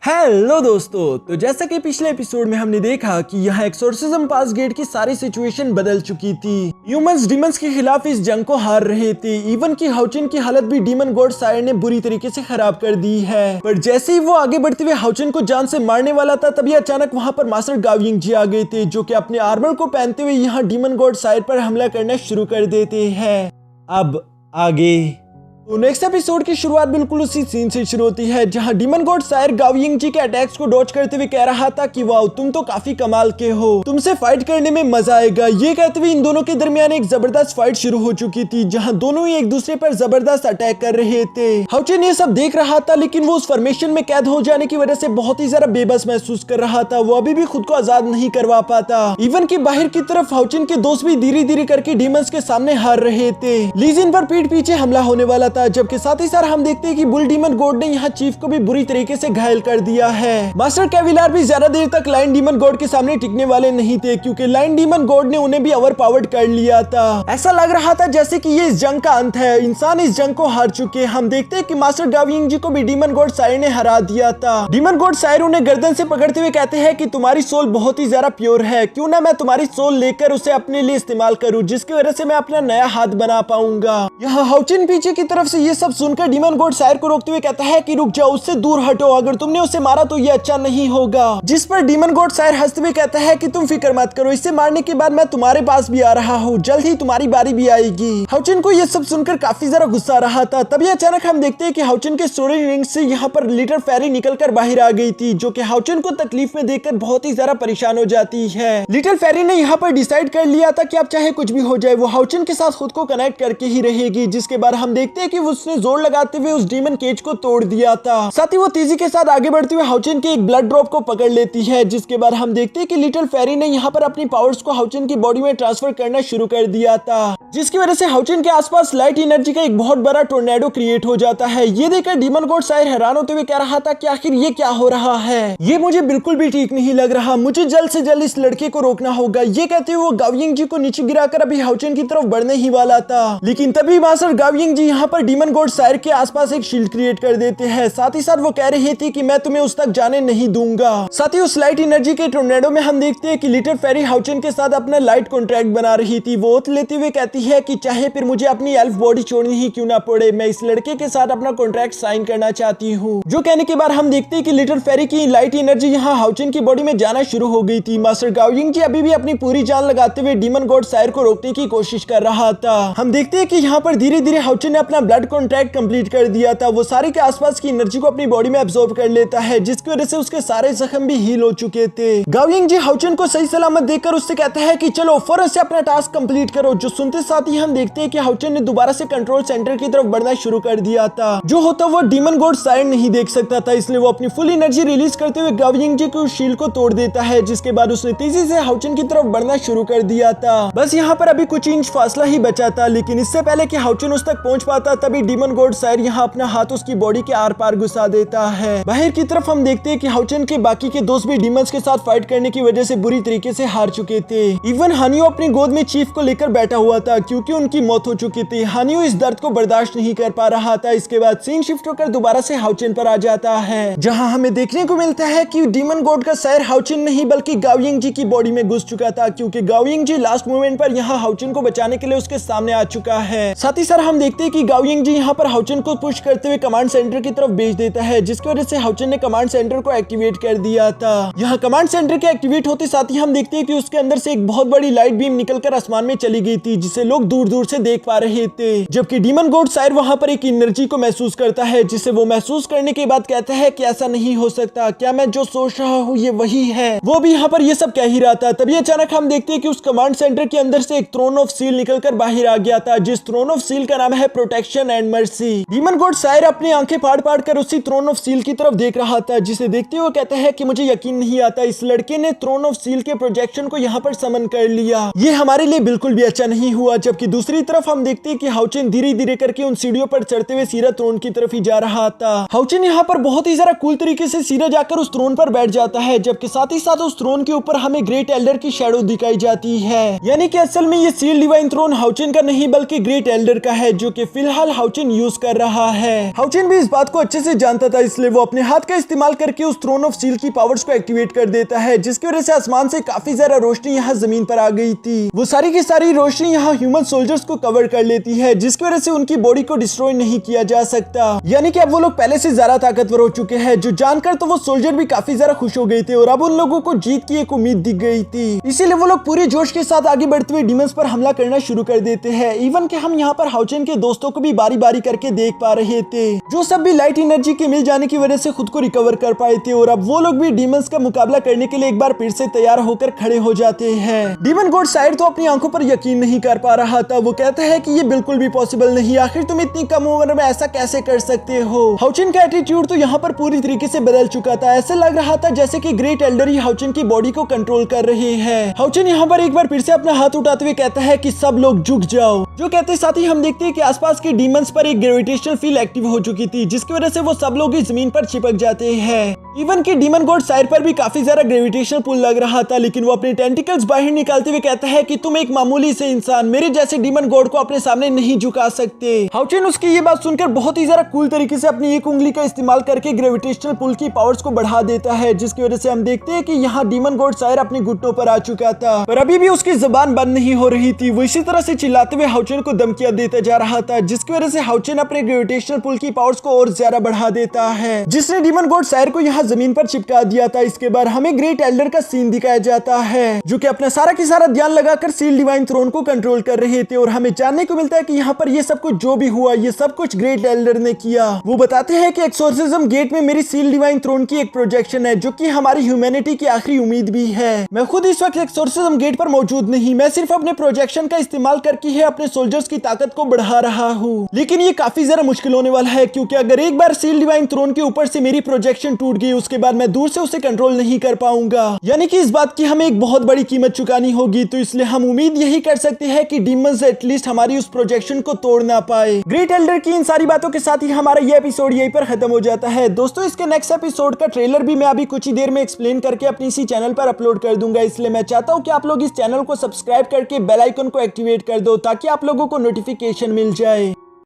Hello दोस्तों, तो जैसा कि पिछले एपिसोड में हमने देखा कि यहाँ एक्सोर्सिज्म पास गेट की सारी सिचुएशन बदल चुकी थी। ह्यूमंस डीमंस के खिलाफ इस जंग को हार रहे थे। इवन की हाउचिन की हालत भी डीमन गॉड सायर ने बुरी तरीके से खराब कर दी है। पर जैसे ही वो आगे बढ़ते हुए हाउचिन को जान से मारने वाला था, तभी अचानक वहाँ पर मास्टर गाविंग जी आ गए थे, जो कि अपने आर्मर को पहनते हुए यहाँ डीमन गॉड सायर पर हमला करना शुरू कर देते हैं। अब आगे तो नेक्स्ट एपिसोड की शुरुआत बिल्कुल उसी सीन से शुरू होती है, जहां डीमन गॉड सायर गाविंग जी के अटैक्स को डॉज करते हुए कह रहा था कि वाओ, तुम तो काफी कमाल के हो, तुमसे फाइट करने में मजा आएगा। ये कहते हुए इन दोनों के दरमियान एक जबरदस्त फाइट शुरू हो चुकी थी, जहां दोनों ही एक दूसरे पर जबरदस्त अटैक कर रहे थे। हाउचिन ये सब देख रहा था, लेकिन वो उस फॉर्मेशन में कैद हो जाने की वजह से बहुत ही ज्यादा बेबस महसूस कर रहा था। वो अभी भी खुद को आजाद नहीं करवा पाता। इवन की बाहर की तरफ हाउचिन के दोस्त भी धीरे धीरे करके डीमंस के सामने हार रहे थे। लीजिन पर पीठ पीछे हमला होने वाला था, जबकि साथ ही साथ हम देखते हैं कि बुल डीमन गॉड ने यहाँ चीफ को भी बुरी तरीके से घायल कर दिया है। मास्टर कैविलार भी ज्यादा देर तक लाइन डीमन गॉड के सामने टिकने वाले नहीं थे, क्योंकि लाइन डीमन गॉड ने उन्हें भी ओवर पावर्ड कर लिया था। ऐसा लग रहा था जैसे कि ये इस जंग का अंत है, इंसान इस जंग को हार चुके। हम देखते हैं कि मास्टर गाविंग जी को भी डीमन गॉड सायर ने हरा दिया था। डीमन गॉड सायर उन्हें गर्दन से पकड़ते हुए कहते हैं कि तुम्हारी सोल बहुत ही ज्यादा प्योर है, क्यों ना मैं तुम्हारी सोल लेकर उसे अपने लिए इस्तेमाल करूं, जिसकी वजह से मैं अपना नया हाथ बना पाऊंगा। यहाँ हाउचिन पीछे की तरफ से ये सब सुनकर डीमन गॉड सायर को रोकते हुए कहता है कि रुक जाओ, उससे दूर हटो, अगर तुमने उसे मारा तो ये अच्छा नहीं होगा। जिस पर डीमन गॉड सायर हंसते हुए कहता है कि तुम फिक्र मत करो, इसे मारने के बाद मैं तुम्हारे पास भी आ रहा हूँ, जल्द ही तुम्हारी बारी भी आएगी। हाउचिन को ये सब सुनकर काफी ज्यादा गुस्सा आ रहा था। तभी अचानक हम देखते हैं कि हाउचिन के स्टोरेज रिंग से यहाँ पर लिटिल फेरी निकलकर बाहर आ गई थी, जो कि हाउचिन को तकलीफ में देखकर बहुत ही ज्यादा परेशान हो जाती है। लिटिल फेरी ने यहाँ पर डिसाइड कर लिया था कि अब चाहे कुछ भी हो जाए, वो हाउचिन के साथ खुद को कनेक्ट करके ही रहेगी। जिसके बाद हम देखते हैं कि उसने जोर लगाते हुए उस डीमन केज को तोड़ दिया था। साथ ही वो तेजी के साथ आगे बढ़ते हुए हाउचिन के एक ब्लड ड्रॉप को पकड़ लेती है। जिसके बाद हम देखते हैं कि लिटिल फेरी ने यहाँ पर अपनी पावर्स को हाउचिन की बॉडी में ट्रांसफर करना शुरू कर दिया था, जिसकी वजह से हाउचिन के आसपास लाइट एनर्जी का एक बहुत बड़ा टोर्नेडो क्रिएट हो जाता है। ये देखकर डीमन गॉड सायर हैरान होते हुए कह रहा था कि आखिर ये क्या हो रहा है, ये मुझे बिल्कुल भी ठीक नहीं लग रहा, मुझे जल्द से जल्द इस लड़के को रोकना होगा। ये कहते हुए वो गाविंग जी को नीचे गिराकर अभी हाउचिन की तरफ बढ़ने ही वाला था, लेकिन तभी मास्टर गाविंग जी यहाँ पर डीमन गॉड सायर के आसपास एक शील्ड क्रिएट कर देते हैं। साथ ही साथ वो कह रही थी कि मैं तुम्हें उस तक जाने नहीं दूंगा। साथ ही उस लाइट एनर्जी के टोर्नेडो में हम देखते हैं कि लिटिल फेरी हाउचिन के साथ अपना लाइट कॉन्ट्रैक्ट बना रही थी। वो ओथ लेते हुए कहती है कि चाहे फिर मुझे अपनी एल्फ बॉडी छोड़नी ही क्यों ना पड़े, मैं इस लड़के के साथ अपना कॉन्ट्रैक्ट साइन करना चाहती हूँ। जो कहने के बाद हम देखते हैं कि लिटिल फेरी की लाइट एनर्जी यहाँ हाउचिन की बॉडी में जाना शुरू हो गई थी। मास्टर गाविंग जी अभी भी अपनी पूरी जान लगाते हुए डीमन गॉड सायर को रोकने की कोशिश कर रहा था। हम देखते हैं कि यहाँ पर धीरे धीरे हाउचिन ने अपना ब्लड कॉन्ट्रैक्ट कंप्लीट कर दिया था। वो सारे के आसपास की एनर्जी को अपनी बॉडी में एब्जॉर्ब कर लेता है, जिसकी वजह से उसके सारे जख्म भी हील हो चुके थे। गाविंग जी हाउचिन को सही सलामत देखकर उससे कहते हैं कि चलो फौरन से अपना टास्क कंप्लीट करो। जो सुनते साथ ही हम देखते हैं कि हाउचिन ने दोबारा से कंट्रोल सेंटर की तरफ बढ़ना शुरू कर दिया था। जो होता वो डीमन गॉड सायर नहीं देख सकता था, इसलिए वो अपनी फुल एनर्जी रिलीज करते हुए गाविंग जी को शील्ड को तोड़ देता है। जिसके बाद उसने तेजी से हाउचिन की तरफ बढ़ना शुरू कर दिया था। बस यहाँ पर अभी कुछ इंच फासला ही बचा था, लेकिन इससे पहले कि हाउचिन उस तक पहुंच पाता, तभी डीमन गॉड सायर यहाँ अपना हाथ उसकी बॉडी के आर पार घुसा देता है। बाहर की तरफ हम देखते हैं कि हाउचिन के बाकी के दोस्त भी डीमंस के साथ फाइट करने की वजह से बुरी तरीके से हार चुके थे। इवन हानियो अपनी गोद में चीफ को लेकर बैठा हुआ था, क्योंकि उनकी मौत हो चुकी थी। हानियो इस दर्द को बर्दाश्त नहीं कर पा रहा था। इसके बाद सीन शिफ्ट होकर दोबारा से हाउचिन पर आ जाता है, जहां हमें देखने को मिलता है कि डीमन गॉड का सायर हाउचिन नहीं बल्कि गाविंग जी की बॉडी में घुस चुका था, क्योंकि गाविंग जी लास्ट मोमेंट पर यहाँ हाउचिन को बचाने के लिए उसके सामने आ चुका है। साथ ही साथ हम देखते हैं कि गाविंग जी यहाँ पर हाउचिन को पुश करते हुए कमांड सेंटर की तरफ भेज देता है, जिसकी वजह से हाउचिन ने कमांड सेंटर को एक्टिवेट कर दिया था। यहाँ कमांड सेंटर के एक्टिवेट होते साथ ही हम देखते हैं कि उसके अंदर से एक बहुत बड़ी लाइट बीम निकलकर आसमान में चली गई थी, जिसे लोग दूर दूर से देख पा रहे थे। जबकि डीमन गॉड सायर वहां पर एक एनर्जी को महसूस करता है, जिसे वो महसूस करने के बाद कहता है कि ऐसा नहीं हो सकता, क्या मैं जो सोच रहा हूँ ये वही है। वो भी यहाँ पर ये सब कह ही रहा था। तभी अचानक हम देखते हैं कि उस कमांड सेंटर के अंदर से एक थ्रोन ऑफ सील निकलकर बाहर आ गया था, जिस थ्रोन ऑफ सील का नाम है protection and mercy. Demon god sire अपनी आंखें फाड़ फाड़ कर उसी थ्रोन ऑफ सील की तरफ देख रहा था, जिसे देखते हुए कहता है कि मुझे यकीन नहीं आता, इस लड़के ने थ्रोन ऑफ सील के प्रोजेक्शन को यहाँ पर समन कर लिया। ये हमारे लिए बिल्कुल भी अच्छा नहीं हुआ। हुआ, जबकि दूसरी तरफ हम देखते हैं कि हाउचेन धीरे धीरे करके उन सीढ़ियों पर चढ़ते हुए सीरा थ्रोन की तरफ ही जा रहा था। हाउचेन यहाँ पर बहुत ही ज्यादा कूल तरीके से सीधा जाकर उस थ्रोन पर बैठ जाता है, जबकि साथ ही साथ उस थ्रोन के ऊपर हमें ग्रेट एल्डर की शैडो दिखाई जाती है। यानी कि असल में ये सील डिवाइन थ्रोन हाउचेन का नहीं बल्कि ग्रेट एल्डर का है, जो कि फिलहाल हाउचेन यूज कर रहा है। हाउचेन भी इस बात को अच्छे से जानता था, इसलिए वो अपने हाथ का इस्तेमाल करके उस थ्रोन ऑफ सील की पावर्स को एक्टिवेट कर देता है, जिसकी वजह से आसमान से काफी ज्यादा रोशनी यहाँ जमीन पर आ गई थी। वो सारी की सारी रोशनी यहाँ ह्यूमन सोल्जर्स को कवर कर लेती है, जिसकी वजह से उनकी बॉडी को डिस्ट्रॉय नहीं किया जा सकता। यानी कि अब वो लोग पहले से ज्यादा ताकतवर हो चुके हैं, जो जानकर तो वो सोल्जर भी काफी ज्यादा खुश हो गए थे और अब उन लोगों को जीत की एक उम्मीद दिख गई थी। इसीलिए वो लोग पूरे जोश के साथ आगे बढ़ते हुए डीमंस पर हमला करना शुरू कर देते हैं। इवन कि हम यहाँ पर हाउचेन के दोस्तों को भी बारी बारी करके देख पा रहे थे, जो सब भी लाइट एनर्जी के मिल जाने की वजह से खुद को रिकवर कर पाए थे, और अब वो लोग भी डीमंस का मुकाबला करने के लिए एक बार फिर से तैयार होकर खड़े हो जाते हैं। डीमन गॉड साइड तो अपनी आंखों पर यकीन नहीं कर पा रहा था। वो कहता है कि ये बिल्कुल भी पॉसिबल नहीं, आखिर तुम इतनी कम उम्र में ऐसा कैसे कर सकते हो। हाउचेन का एटीट्यूड तो यहाँ पर पूरी तरीके से बदल चुका था। ऐसा लग रहा था जैसे कि ग्रेट एल्डर ही हाउचेन की बॉडी को कंट्रोल कर रहे हैं। हाउचेन यहाँ पर एक बार फिर से अपना हाथ उठाते हुए कहता है कि सब लोग झुक जाओ। जो कहते साथ ही हम देखते हैं कि आसपास के डीमंस पर एक ग्रेविटेशनल फील्ड एक्टिव हो चुकी थी, जिसकी वजह से वो सब लोग इस जमीन पर चिपक जाते हैं। इवन कि डीमन गॉड साइड पर भी काफी ज्यादा ग्रेविटेशनल पुल लग रहा था, लेकिन वो अपने टेंटिकल्स बाहर निकालते हुए कहता है कि तुम एक मामूली से इंसान मेरे जैसे डीमन गॉड को अपने सामने नहीं झुका सकते। हाउचेन उसकी ये बात सुनकर बहुत ही ज्यादा कूल तरीके से अपनी एक उंगली का इस्तेमाल करके ग्रेविटेशनल पुल की पावर्स को बढ़ा देता है, जिसकी वजह से हम देखते हैं कि यहाँ डीमन गॉड सायर अपने घुटनों पर आ चुका था, पर अभी भी उसकी जुबान बंद नहीं हो रही थी। वो इसी तरह से चिल्लाते हुए हाउचेन को धमकियां देता जा रहा था, जिसकी वजह से हाउचेन अपने ग्रेविटेशनल पुल की पावर्स को और ज्यादा बढ़ा देता है, जिसने डीमन गॉड सायर को यहाँ जमीन पर चिपका दिया था। इसके बाद हमें ग्रेट एल्डर का सीन दिखाया जाता है, जो कि अपना सारा की सारा ध्यान लगाकर सील डिवाइन थ्रोन को कंट्रोल कर रहे थे, और हमें जानने को मिलता है कि यहाँ पर ये सब कुछ जो भी हुआ ये सब कुछ ग्रेट एल्डर ने किया। वो बताते हैं कि एक्सोर्सिज्म गेट में मेरी सील डिवाइन थ्रोन की एक प्रोजेक्शन है, जो कि हमारी ह्यूमैनिटी की आखिरी उम्मीद भी है। मैं खुद इस वक्त एक्सोर्सिज्म गेट पर मौजूद नहीं, मैं सिर्फ अपने प्रोजेक्शन का इस्तेमाल करके ही अपने सोल्जर्स की ताकत को बढ़ा रहा हूँ, लेकिन ये काफी ज्यादा मुश्किल होने वाला है, क्योंकि अगर एक बार सील डिवाइन थ्रोन के ऊपर से मेरी प्रोजेक्शन टूट गई, उसके बाद मैं दूर से उसे कंट्रोल नहीं कर पाऊंगा। यानी कि इस बात की हमें एक बहुत बड़ी कीमत चुकानी होगी। तो इसलिए हम उम्मीद यही कर सकते हैं कि डीमंस एटलीस्ट हमारी उस प्रोजेक्शन को तोड़ ना पाए। ग्रेट एल्डर की इन सारी बातों के साथ ही हमारा ये एपिसोड यहीं पर खत्म हो जाता है। दोस्तों, इसके नेक्स्ट एपिसोड का ट्रेलर भी मैं अभी कुछ ही देर में एक्सप्लेन करके अपनी इसी चैनल पर अपलोड कर दूंगा, इसलिए मैं चाहता हूँ कि आप लोग इस चैनल को सब्सक्राइब करके बेल आइकन को एक्टिवेट कर दो, ताकि आप लोगों को नोटिफिकेशन मिल जाए।